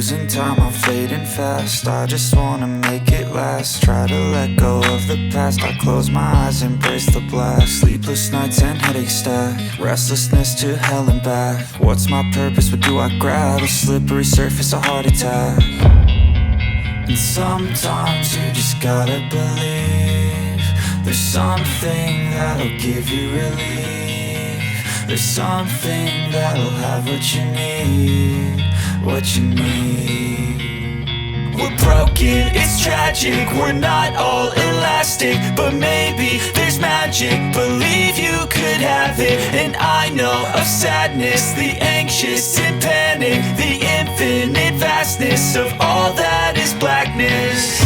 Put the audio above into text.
losing time, I'm fading fast. I just wanna make it last. Try to let go of the past. I close my eyes, embrace the blast. Sleepless nights and headaches stack. Restlessness to hell and back. What's my purpose, what do I grab? A slippery surface, a heart attack. And sometimes you just gotta believe there's something that'll give you relief. There's something that'll have what you need, what you need. We're broken, it's tragic, we're not all elastic, but maybe there's magic. Believe you could have it. And I know of sadness, the anxious and panic, the infinite vastness of all that is blackness.